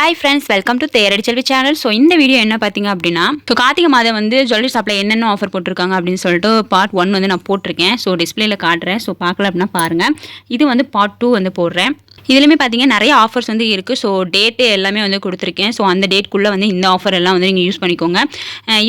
Hi friends, welcome to Theradi Selvi channel. So இந்த video என்ன பார்த்தீங்க அப்படின்னா, ஸோ கார்த்திகை மாதம் வந்து ஜுவல்லரி ஷாப்பில் என்னென்ன ஆஃபர் போட்டிருக்காங்க அப்படின்னு சொல்லிட்டு பார்ட் 1 வந்து நான் போட்டிருக்கேன். ஸோ டிஸ்பிளேல காட்டுறேன். ஸோ பார்க்கல அப்படின்னா பாருங்கள். இது வந்து பார்ட் 2 வந்து போடுறேன். இதுலையுமே பார்த்தீங்கன்னா நிறைய ஆஃபர்ஸ் வந்து இருக்குது. ஸோ டேட்டு எல்லாமே வந்து கொடுத்துருக்கேன். ஸோ அந்த டேட்குள்ளே வந்து இந்த ஆஃபர் எல்லாம் வந்து நீங்கள் யூஸ் பண்ணிக்கோங்க.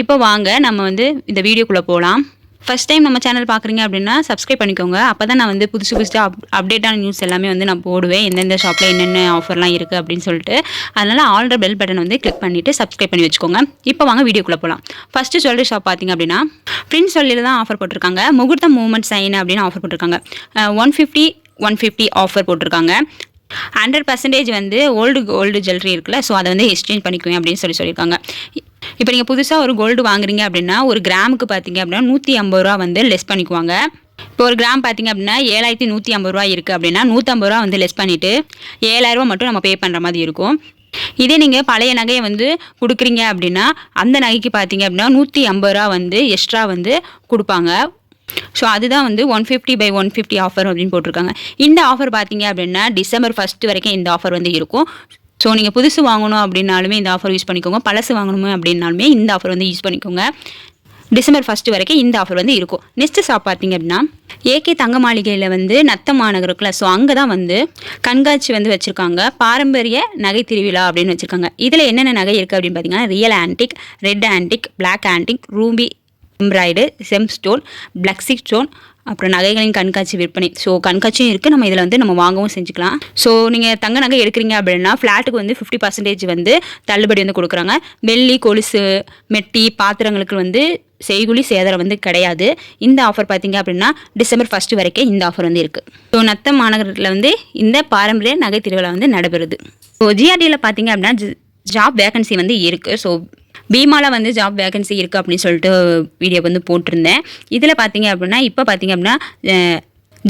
இப்போ வாங்க நம்ம வந்து இந்த வீடியோக்குள்ளே போகலாம். ஃபஸ்ட் டைம் நம்ம சேனல் பார்க்குறீங்க அப்படின்னா சப்ஸ்கிரைப் பண்ணிக்கோங்க. அப்போ தான் நான் வந்து புதுசு அப்டேட்டான நியூஸ் எல்லாமே வந்து நான் போடுவேன். எந்தெந்த ஷாப்பில் என்னென்ன ஆஃபர்லாம் இருக்குது அப்படின்னு சொல்லிட்டு. அதனால் ஆல்ரெடி பெல் பட்டன் வந்து கிளிக் பண்ணிவிட்டு சப்ஸ்கிரைப் பண்ணி வச்சுக்கோங்க. இப்போ வாங்க வீடியோக்குள்ளே போகலாம். ஃபஸ்ட்டு ஜுவல்லரி ஷாப் பார்த்திங்க அப்படின்னா பிரின்ஸ் ஜுவல்லரியில் தான் ஆஃபர் போட்டிருக்காங்க. முகூர்த்தம் மூமெண்ட் சைன் அப்படின்னு ஆஃபர் போட்டிருக்காங்க. 150 ஆஃபர் போட்டிருக்காங்க. 100% வந்து ஓல்டு ஜுவல்லரி இருக்குல்ல, ஸோ அதை வந்து எக்ஸ்சேஞ்ச் பண்ணிக்குவேன் அப்படின்னு சொல்லியிருக்காங்க. இப்போ நீங்கள் புதுசாக ஒரு கோல்டு வாங்குறீங்க அப்படின்னா ஒரு கிராமுக்கு பார்த்தீங்க அப்படின்னா 150 ரூபா வந்து லெஸ் பண்ணிக்குவாங்க. இப்போ ஒரு கிராம் பார்த்தீங்க அப்படின்னா 7150 ரூபா இருக்குது அப்படின்னா 150 ரூபா வந்து லெஸ் பண்ணிவிட்டு 7000 ரூபா மட்டும் நம்ம பே பண்ணுற மாதிரி இருக்கும். இதே நீங்கள் பழைய நகையை வந்து கொடுக்குறீங்க அப்படின்னா அந்த நகைக்கு பார்த்தீங்க அப்படின்னா 150 ரூபா வந்து எக்ஸ்ட்ரா வந்து கொடுப்பாங்க. ஸோ அதுதான் வந்து 150/150 ஆஃபர் அப்படின்னு போட்டிருக்காங்க. இந்த ஆஃபர் பார்த்தீங்க அப்படின்னா டிசம்பர் 1 வரைக்கும் இந்த ஆஃபர் வந்து இருக்கும். ஸோ நீங்கள் புதுசு வாங்கணும் அப்படின்னாலுமே இந்த ஆஃபர் யூஸ் பண்ணிக்கோங்க. பழசு வாங்கணுமே அப்படின்னாலுமே இந்த ஆஃபர் வந்து யூஸ் பண்ணிக்கோங்க. டிசம்பர் 1 வரைக்கும் இந்த ஆஃபர் வந்து இருக்கும். நெக்ஸ்ட் ஷாப் பார்த்தீங்க அப்படின்னா ஏகே தங்க மாளிகையில் வந்து நத்த மாநகர் இருக்குல்ல, ஸோ அங்கே தான் வந்து கண்காட்சி வந்து வச்சுருக்காங்க. பாரம்பரிய நகை திருவிழா அப்படின்னு வச்சுருக்காங்க. இதில் என்னென்ன நகை இருக்குது அப்படின்னு பார்த்தீங்கன்னா real antique, red antique, black antique, ruby embroidered, gem stone, flexi stone, அப்புறம் நகைகளின் கண்காட்சி விற்பனை. ஸோ கண்காட்சியும் இருக்குது. நம்ம இதில் வந்து நம்ம வாங்கவும் செஞ்சுக்கலாம். ஸோ நீங்கள் தங்க நகை எடுக்கிறீங்க அப்படின்னா ஃப்ளாட்டுக்கு வந்து 50% வந்து தள்ளுபடி வந்து கொடுக்குறாங்க. வெள்ளி, கொலுசு, மெட்டி, பாத்திரங்களுக்கு வந்து செய்குலி சேதாரம் வந்து கிடையாது. இந்த ஆஃபர் பார்த்தீங்க அப்படின்னா டிசம்பர் 1 வரைக்கும் இந்த ஆஃபர் வந்து இருக்குது. ஸோ நத்தம் மாநகரத்தில் வந்து இந்த பாரம்பரிய நகை திருவிழா வந்து நடைபெறுது. ஸோ ஜிஆர்டியில் பார்த்தீங்க அப்படின்னா ஜாப் வேகன்சி வந்து இருக்குது. ஸோ பீமாவில் வந்து ஜாப் வேகன்சி இருக்குது அப்படின்னு சொல்லிட்டு வீடியோ வந்து போட்டிருந்தேன். இதில் பார்த்தீங்க அப்படின்னா இப்போ பார்த்தீங்க அப்படின்னா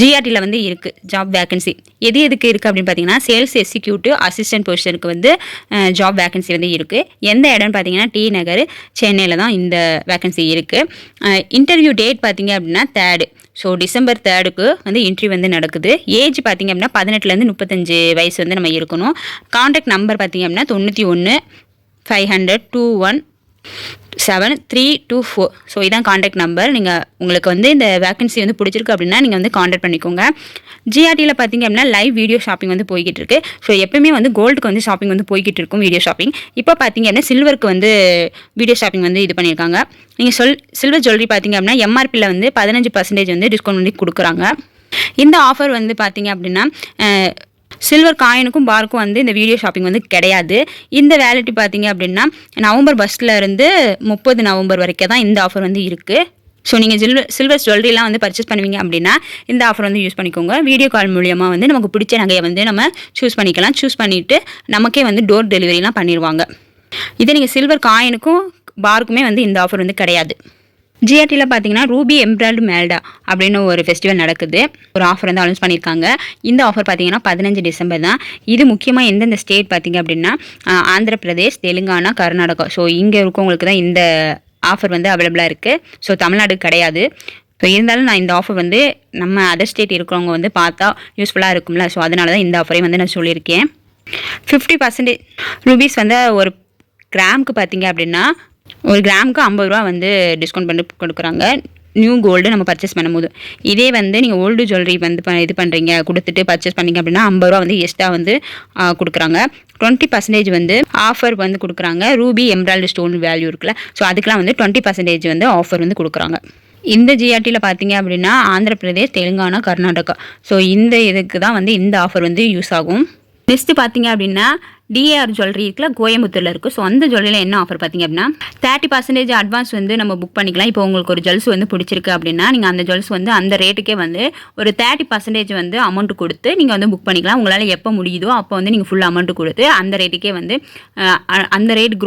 ஜிஆர்டியில் வந்து இருக்குது ஜாப் வேகன்சி. எதுக்கு இருக்குது அப்படின்னு பார்த்தீங்கன்னா சேல்ஸ் எக்ஸிக்யூட்டிவ் அசிஸ்டன்ட் பொசிஷனுக்கு வந்து ஜாப் வேகன்சி வந்து இருக்குது. எந்த இடம்னு பார்த்தீங்கன்னா டி நகர், சென்னையில் தான் இந்த வேகன்சி இருக்குது. இன்டர்வியூ டேட் பார்த்தீங்க அப்படின்னா 3rd. ஸோ டிசம்பர் 3க்கு வந்து இன்டர்வியூ வந்து நடக்குது. ஏஜ் பார்த்தீங்க அப்படின்னா 18லேருந்து 35 வயசு வந்து நம்ம இருக்கணும். கான்டாக்ட் நம்பர் பார்த்தீங்க அப்படின்னா 91 500 217 324. ஸோ இதான் கான்டாக்ட் நம்பர். உங்களுக்கு வந்து இந்த வேகன்சி வந்து பிடிச்சிருக்கு அப்படின்னா நீங்கள் வந்து கான்டாக்ட் பண்ணிக்கோங்க. ஜிஆர்டியில் பார்த்தீங்க அப்படின்னா லைவ் வீடியோ ஷாப்பிங் வந்து போய்கிட்டு இருக்கு. ஸோ எப்பவுமே வந்து கோல்டுக்கு வந்து ஷாப்பிங் வந்து போய்கிட்டு இருக்கும் வீடியோ ஷாப்பிங். இப்போ பார்த்தீங்க அப்படின்னா சில்வருக்கு வந்து வீடியோ ஷாப்பிங் வந்து இது பண்ணியிருக்காங்க. நீங்கள் சில்வர் ஜுவல்லரி பார்த்தீங்க அப்படின்னா எம்ஆர்பியில் வந்து 15% வந்து டிஸ்கவுண்ட் வந்து கொடுக்குறாங்க. இந்த ஆஃபர் வந்து பார்த்தீங்க அப்படின்னா சில்வர் காயினுக்கும் பாருக்கும் வந்து இந்த வீடியோ ஷாப்பிங் வந்து கிடையாது. இந்த வேலிட்டி பார்த்தீங்க அப்படின்னா நவம்பர் 1 30 நவம்பர் வரைக்கும் தான் இந்த ஆஃபர் வந்து இருக்குது. ஸோ நீங்கள் சில்வர் ஜுவல்லரிலாம் வந்து பர்ச்சேஸ் பண்ணுவீங்க அப்படின்னா இந்த ஆஃபர் வந்து யூஸ் பண்ணிக்கோங்க. வீடியோ கால் மூலியமாக வந்து நமக்கு பிடிச்ச நகையை வந்து நம்ம சூஸ் பண்ணிக்கலாம். சூஸ் பண்ணிவிட்டு நமக்கே வந்து டோர் டெலிவரிலாம் பண்ணிடுவாங்க. இதே நீங்கள் சில்வர் காயினுக்கும் பாருக்குமே வந்து இந்த ஆஃபர் வந்து கிடையாது. ஜிஆர்டியில் பார்த்தீங்கன்னா ரூபி எம்ப்ராய்டு மேல்டா அப்படின்னு ஒரு ஃபெஸ்டிவல் நடக்குது. ஒரு ஆஃபர் வந்து அனௌன்ஸ் பண்ணியிருக்காங்க. இந்த ஆஃபர் பார்த்தீங்கன்னா 15 டிசம்பர் தான். இது முக்கியமாக எந்தெந்த ஸ்டேட் பார்த்தீங்க அப்படின்னா ஆந்திர பிரதேஷ், தெலுங்கானா, கர்நாடகா. ஸோ இங்கே இருக்கவங்களுக்கு தான் இந்த ஆஃபர் வந்து அவைலபிளாக இருக்குது. ஸோ தமிழ்நாடு கிடையாது. ஸோ இருந்தாலும் நான் இந்த ஆஃபர் வந்து நம்ம அதர் ஸ்டேட் இருக்கிறவங்க வந்து பார்த்தா யூஸ்ஃபுல்லாக இருக்கும்ல. ஸோ அதனால தான் இந்த ஆஃபரையும் வந்து நான் சொல்லியிருக்கேன். 50% ரூபீஸ் வந்து ஒரு கிராமுக்கு பார்த்தீங்க அப்படின்னா ஒரு கிராமுக்கு 50 ரூபா வந்து டிஸ்கவுண்ட் பண்ணி கொடுக்குறாங்க. நியூ கோல்டு நம்ம பர்ச்சேஸ் பண்ணும்போது. இதே வந்து நீங்கள் ஓல்டு ஜுவல்லரி வந்து இது பண்ணுறீங்க கொடுத்துட்டு பர்ச்சேஸ் பண்ணிங்க அப்படின்னா 50 ரூபா வந்து எக்ஸ்ட்ரா வந்து கொடுக்குறாங்க. 20% வந்து ஆஃபர் வந்து கொடுக்குறாங்க. ரூபி எம்ப்ராய்டு ஸ்டோன் வேல்யூ இருக்குல்ல, ஸோ அதுக்கெலாம் வந்து 20% வந்து ஆஃபர் வந்து கொடுக்குறாங்க. இந்த ஜிஆர்டியில் பார்த்தீங்க அப்படின்னா ஆந்திர பிரதேஷ், தெலுங்கானா, கர்நாடகா. ஸோ இந்த இதுக்கு தான் வந்து இந்த ஆஃபர் வந்து யூஸ் ஆகும். நெக்ஸ்ட்டு பார்த்தீங்க அப்படின்னா டிஏஆர் ஜுவல்லரி இருக்குல்ல, கோயம்புத்தூரில் இருக்குது. ஸோ அந்த ஜுவல்லரியில் என்ன ஆஃபர் பார்த்தீங்க அப்படின்னா 30% அட்வான்ஸ் வந்து நம்ம புக் பண்ணிக்கலாம். இப்போ உங்களுக்கு ஒரு ஜுவல்ஸ் வந்து பிடிச்சிருக்கு அப்படின்னா நீங்கள் அந்த ஜுவல்ஸ் வந்து அந்த ரேட்டுக்கே வந்து ஒரு 30% வந்து அமௌண்ட் கொடுத்து நீங்கள் வந்து புக் பண்ணிக்கலாம். உங்களால் எப்போ முடியுதோ அப்போ வந்து நீங்கள் ஃபுல் அமௌண்ட்டு கொடுத்து அந்த ரேட்டுக்கே வந்து அந்த ரேட்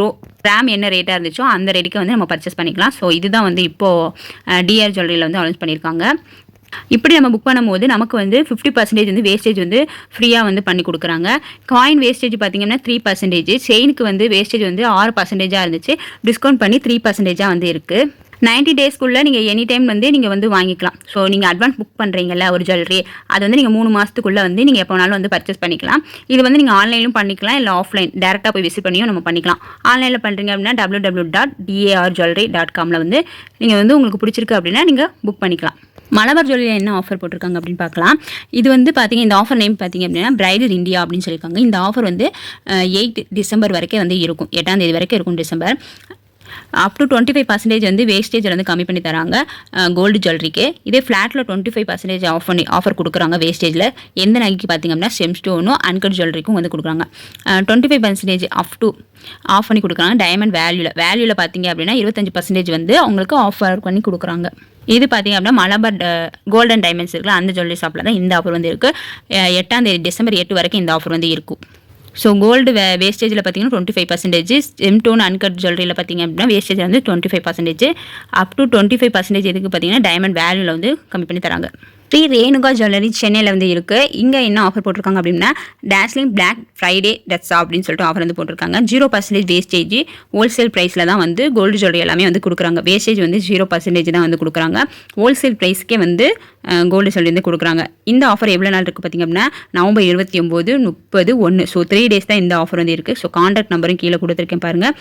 கிராம் என்ன ரேட்டாக இருந்துச்சோ அந்த ரேட்டுக்கே வந்து நம்ம பர்ச்சேஸ் பண்ணிக்கலாம். ஸோ இதுதான் வந்து இப்போது டிஆர் ஜுவல்லரியில் வந்து அனௌன்ஸ் பண்ணியிருக்காங்க. இப்படி நம்ம புக் பண்ணும்போது நமக்கு வந்து 50% வந்து வேஸ்டேஜ் வந்து ஃப்ரீயாக வந்து பண்ணி கொடுக்குறாங்க. காயின் வேஸ்டேஜ் பார்த்தீங்கன்னா 3%. செயினுக்கு வந்து வேஸ்டேஜ் வந்து 6% இருந்துச்சு. டிஸ்கவுண்ட் பண்ணி 3% வந்து இருக்குது. 90 டேஸ்க்குள்ளே நீங்கள் எனி டைம் வந்து நீங்கள் வந்து வாங்கிக்கலாம். ஸோ நீங்கள் அட்வான்ஸ் புக் பண்ணுறீங்கல்ல ஒரு ஜுவல்லரி, அது வந்து நீங்கள் 3 மாதத்துக்குள்ளே வந்து நீங்கள் எப்போ வேணாலும் வந்து பர்ச்சேஸ் பண்ணிக்கலாம். இது வந்து நீங்கள் ஆன்லைனும் பண்ணிக்கலாம், இல்லை ஆஃப்லைன் டேரெக்டாக போய் விசிட் பண்ணியும் நம்ம பண்ணிக்கலாம். ஆன்லைனில் பண்ணுறீங்க அப்படின்னா www.darjewelry.com வந்து நீங்கள் வந்து உங்களுக்கு பிடிச்சிருக்கு அப்படின்னா நீங்கள் புக் பண்ணிக்கலாம். மலபார் ஜுவல்லரி என்ன ஆஃபர் போட்டிருக்காங்க அப்படின்னு பார்க்கலாம். இது வந்து பார்த்தீங்க, இந்த ஆஃபர் நேம் பார்த்தீங்க அப்படின்னா பிரைடல் இந்தியா அப்படின்னு சொல்லியிருக்காங்க. இந்த ஆஃபர் வந்து 8 டிசம்பர் வரைக்கும் வந்து இருக்கும், 8ஆம் தேதி வரைக்கும் இருக்கும் டிசம்பர். அப் டு 25% வந்து வேஸ்டேஜில் வந்து கம்மி பண்ணி தராங்க கோல்டு ஜுவல்லரிக்கு. இதே ஃப்ளாட்டில் 25% ஆஃபர் கொடுக்குறாங்க வேஸ்டேஜில். எந்த நகைக்கு பார்த்திங்க அப்படின்னா ஸ்டெம் ஸ்டோனும் அன்கட் ஜுவல்லரிக்கும் வந்து கொடுக்குறாங்க. 25% அப் டு ஆஃப் பண்ணி கொடுக்குறாங்க. டைமண்ட் வேல்யூவில் பார்த்திங்க அப்படின்னா 25% வந்து அவங்களுக்கு ஆஃபர் பண்ணி கொடுக்குறாங்க. இது பார்த்திங்க அப்படின்னா மலபார் கோல்டன் டைமண்ட்ஸ் இருக்குல்ல, அந்த ஜுவல்லரி ஷாப்பில் தான் இந்த ஆஃபர் வந்து இருக்குது. 8ஆம் தேதி டிசம்பர் 8 வரைக்கும் இந்த ஆஃபர் வந்து இருக்கும். ஸோ கோல்டு வேஸ்டேஜில் பார்த்தீங்கன்னா 25%, ஜெம்டோன் அன்கட் ஜுவல்லரியில் பார்த்தீங்க அப்படின்னா வேஸ்டேஜ் வந்து 25%, அப் டு 25% எதுக்கு பார்த்தீங்கன்னா டைமண்ட் வேல்யூவில் வந்து கம்மி பண்ணி தராங்க. ஸ்ரீ ரேணுகா ஜுவல்லரி சென்னையில் வந்து இருக்குது. இங்கே என்ன ஆஃபர் போட்டிருக்காங்க அப்படின்னா டாஸ்லிங் பிளாக் ஃப்ரைடே டெட்ஸா அப்படின்னு சொல்லிட்டு ஆஃபர் வந்து போட்டிருக்காங்க. 0% வேஸ்டேஜ் ஹோல்சேல் ப்ரைஸில் தான் வந்து கோல்டு ஜுவல்லரி எல்லாமே வந்து கொடுக்குறாங்க. வேஸ்டேஜ் வந்து 0% தான் வந்து கொடுக்குறாங்க. ஹோல்சேல் ப்ரைஸ்க்கே வந்து கோல்டு ஜுவல்லரி வந்து கொடுக்குறாங்க. இந்த ஆஃபர் எவ்வளோ நாள் இருக்குது பார்த்திங்க அப்படின்னா நவம்பர் 29, 30, 1. ஸோ 3 டேஸ் தான் இந்த ஆஃபர் வந்து இருக்குது. ஸோ கான்டாக்ட் நம்பரும் கீழே கொடுத்துருக்கேன் பாருங்கள்.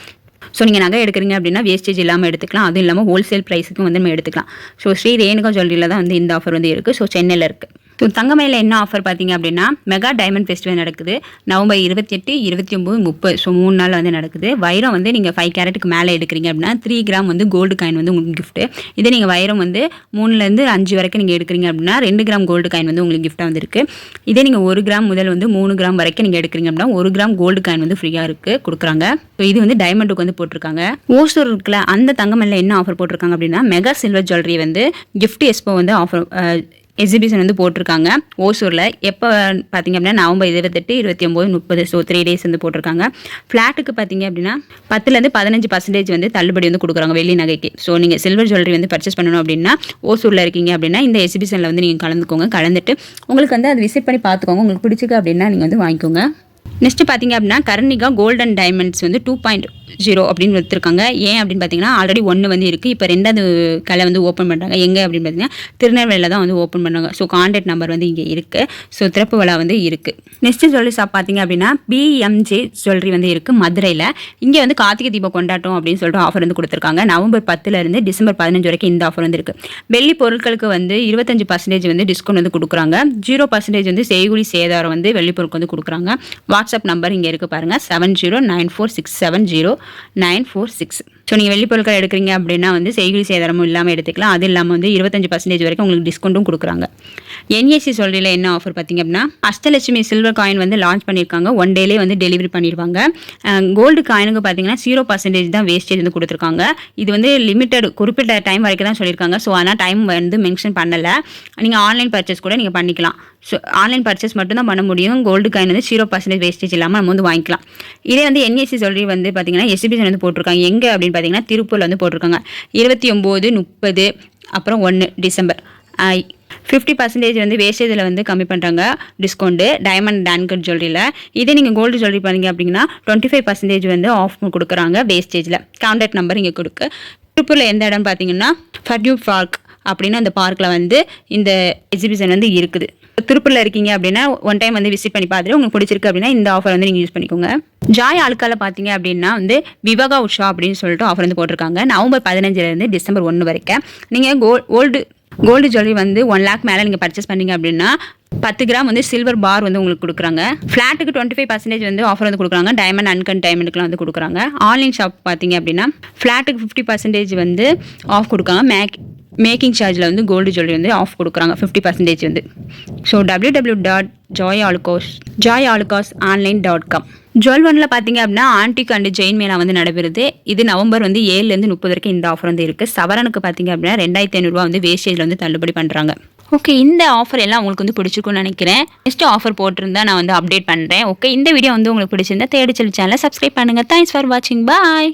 ஸோ நீங்கள் நகை எடுக்கிறீங்க அப்படின்னா வேஸ்டேஜ் இல்லாமல் எடுத்துக்கலாம், அதுவும் இல்லாமல் ஹோல்சேல் ப்ரைஸுக்கும் வந்து நம்ம எடுத்துக்கலாம். ஸோ ஸ்ரீ ரேணுகா ஜுவல்லரியில் தான் வந்து இந்த ஆஃபர் வந்து இருக்குது. ஸோ சென்னையில் இருக்குது. ஸோ தங்கமயில என்ன ஆஃபர் பார்த்தீங்க அப்படின்னா மெகா டைமண்ட் ஃபெஸ்டிவல் நடக்குது நவம்பர் 28, 29, 30. ஸோ 3 நாள் வந்து நடக்குது. வைரம் வந்து நீங்கள் 5 கேரட்டுக்கு மேலே எடுக்கிறீங்க அப்படின்னா 3 கிராம் வந்து கோல்டு காயின் வந்து உங்களுக்கு கிஃப்ட்டு. இதே நீங்கள் வைரம் வந்து 3லேருந்து 5 வரைக்கும் நீங்கள் எடுக்கிறீங்க அப்படின்னா 2 கிராம் கோல்டு காயின் வந்து உங்களுக்கு கிஃப்ட்டாக வந்து இருக்குது. இதே நீங்கள் 1 கிராம் முதல் வந்து 3 கிராம் வரைக்கும் நீங்கள் எடுக்கிறீங்க அப்படின்னா 1 கிராம் கோல்டு காயின் வந்து ஃப்ரீயாக இருக்குது கொடுக்குறாங்க. ஸோ இது வந்து டைமண்டுக்கு வந்து போட்டிருக்காங்க. ஓசூர் இருக்குல்ல, அந்த தங்கமயில என்ன ஆஃபர் போட்டிருக்காங்க அப்படின்னா மெகா சில்வர் ஜுவல்லரி வந்து கிஃப்ட் எக்ஸ்போ வந்து ஆஃபர் எக்ஸிபிஷன் வந்து போட்டிருக்காங்க ஓசூரில். எப்போ பார்த்திங்க அப்படின்னா நவம்பர் 28, 29, 30. ஸோ 3 டேஸ் வந்து போட்டிருக்காங்க. ஃப்ளாட்டுக்கு பார்த்திங்க அப்படின்னா 10லேருந்து 15% வந்து தள்ளுபடி வந்து கொடுக்குறாங்க வெள்ளி நகைக்கு. ஸோ நீங்கள் சில்வர் ஜுவல்லரி வந்து பர்ச்சேஸ் பண்ணணும் அப்படின்னா ஓசூரில் இருக்கீங்க அப்படின்னா இந்த எக்ஸிபிஷனில் வந்து நீங்கள் கலந்துட்டு உங்களுக்கு வந்து அதை விசிட் பண்ணி பார்த்துக்கோங்க. உங்களுக்கு பிடிச்சிருக்கு அப்படின்னா நீங்கள் வந்து வாங்கிக்கோங்க. நெக்ஸ்ட் பார்த்திங்க அப்படின்னா கர்ணிகா கோல்டன் டைமண்ட்ஸ் வந்து 2.0 அப்படின்னு எடுத்துருக்காங்க. ஏன் அப்படின்னு பார்த்தீங்கன்னா ஆல்ரெடி 1 வந்து இருக்குது. இப்போ 2வது கலை வந்து ஓப்பன் பண்ணுறாங்க. எங்கே அப்படின்னு பார்த்தீங்கன்னா திருநெல்வேலியில் தான் வந்து ஓப்பன் பண்ணுறாங்க. ஸோ கான்டாக்ட் நம்பர் வந்து இங்கே இருக்குது. ஸோ திறப்பு விழா வந்து இருக்குது. நெக்ஸ்ட் ஜுவல்லரி ஷாப் பார்த்திங்க அப்படின்னா BMJ ஜுவல்லரி வந்து இருக்குது மதுரையில். இங்கே வந்து கார்த்திகை தீபம் கொண்டாட்டம் அப்படின்னு சொல்லிட்டு ஆஃபர் வந்து கொடுத்துருக்காங்க. நவம்பர் 10லேருந்து டிசம்பர் 15 வரைக்கும் இந்த ஆஃபர் வந்து இருக்குது. வெள்ளி பொருட்களுக்கு வந்து 25% வந்து டிஸ்கவுண்ட் வந்து கொடுக்குறாங்க. 0% வந்து செய்கூலி சேதாரம் வந்து வெள்ளி பொருட்கள் வந்து கொடுக்குறாங்க. வாட்ஸ்அப் நம்பர் இங்கே இருக்குது பாருங்கள், 7094670946. ஸோ நீங்கள் வெள்ளி பொருட்கள் எடுக்கிறீங்க அப்படின்னா வந்து செய்கூலி சேதாரமும் இல்லாமல் எடுத்துக்கலாம். அது இல்லாமல் வந்து 25% வரைக்கும் உங்களுக்கு டிஸ்கவுண்ட்டும் கொடுக்குறாங்க. NSC ஜுவல்லரியில் என்ன ஆஃபர் பார்த்திங்க அப்படின்னா அஷ்டலட்சுமி சில்வர் காயின் வந்து லான்ச் பண்ணியிருக்காங்க. 1 டேலே வந்து டெலிவரி பண்ணிடுவாங்க. கோல்டு காயினுக்கு பார்த்தீங்கன்னா 0% தான் வேஸ்டேஜ் வந்து கொடுத்துருக்காங்க. இது வந்து லிமிட்டட் குறிப்பிட்ட டைம் வரைக்கும் தான் சொல்லியிருக்காங்க. ஸோ ஆனால் டைம் வந்து மென்ஷன் பண்ணலை. நீங்கள் ஆன்லைன் பர்ச்சேஸ் கூட நீங்கள் பண்ணிக்கலாம். ஸோ ஆன்லைன் பர்ச்சேஸ் மட்டும் தான் பண்ண முடியும். கோல்டு காயின் வந்து 0% வேஸ்டேஜ் இல்லாமல் நம்ம வந்து வாங்கிக்கலாம். இதே வந்து NSC ஜுவல்லரி வந்து பார்த்தீங்கன்னா எக்ஸிபிஷன் வந்து போட்டிருக்காங்க. எங்கே அப்படின்னு பார்த்தீங்கன்னா திருப்பூரில் வந்து போட்டிருக்காங்க. 29, 30, அப்புறம் 1 டிசம்பர். 50% வந்து வேஸ்டேஜில் வந்து கம்மி பண்ணுறாங்க டிஸ்கவுண்ட்டு டைமண்ட் அன்கட் ஜுவல்லரியில். இதே நீங்கள் கோல்டு ஜுவல்லரி பண்ணீங்க அப்படின்னா 25% வந்து ஆஃப் கொடுக்குறாங்க வேஸ்டேஜில். கான்டாக்ட் நம்பர் இங்கே கொடுக்கு. திருப்பூரில் எந்த இடம் பார்த்தீங்கன்னா ஃபர்டியூ பார்க் அப்படின்னு அந்த பார்க்கில் வந்து இந்த எக்ஸிபிஷன் வந்து இருக்குது. திருப்பூரில் இருக்கீங்க அப்படின்னா 1 டைம் வந்து விசிட் பண்ணி பார்த்துட்டு உங்களுக்கு பிடிச்சிருக்கு அப்படின்னா இந்த ஆஃபர் வந்து நீங்கள் யூஸ் பண்ணிக்கோங்க. ஜாய் ஆல்கால பார்த்தீங்க அப்படின்னா வந்து விவாகா உஷா அப்படின்னு சொல்லிட்டு ஆஃபர் வந்து போட்டிருக்காங்க. நவம்பர் 15லேருந்து டிசம்பர் 1 வரைக்கும். நீங்கள் கோல்டு ஜுவல்லரி வந்து 1 லேக் மேலே நீங்கள் பர்ச்சேஸ் பண்ணீங்க அப்படின்னா 10 கிராம் வந்து சில்வர் பார் வந்து உங்களுக்கு கொடுக்குறாங்க. ஃப்ளாட்டுக்கு 25% வந்து ஆஃபர் வந்து கொடுக்குறாங்க. டைமண்ட் அன்கன் டைமண்டுக்குலாம் வந்து கொடுக்குறாங்க. ஆன்லைன் ஷாப் பார்த்தீங்க அப்படின்னா ஃப்ளாட்டுக்கு 50% வந்து ஆஃப் கொடுக்காங்க. மேக்கிங் சார்ஜில் வந்து கோல்டு ஜுவல்லரி வந்து ஆஃப் கொடுக்குறாங்க 50% வந்து. So www.joyalucasonline.com. ஜுவல்1ல பார்த்தீங்க அப்படின்னா ஆன்டிக் அண்ட் ஜெயின் மேலா வந்து நடைபெறுது. இது நவம்பர் வந்து 7லேருந்து 30 வரைக்கும் இந்த ஆஃபர் வந்து இருக்குது. சவரனுக்கு பார்த்தீங்க அப்படின்னா 2500 வந்து வேஸ்டேஜில் வந்து தள்ளுபடி பண்ணுறாங்க. ஓகே, இந்த ஆஃபர் எல்லாம் உங்களுக்கு வந்து பிடிச்சிருக்குன்னு நினைக்கிறேன். நெக்ஸ்ட் ஆஃபர் போட்டிருந்தா நான் வந்து அப்டேட் பண்ணுறேன். ஓகே, இந்த வீடியோ வந்து உங்களுக்கு பிடிச்சிருந்தா தேடி சொல்லி சேனலை சப்ஸ்கிரைப் பண்ணுங்கள். தேங்க்ஸ் ஃபார் வாட்சிங். பாய்.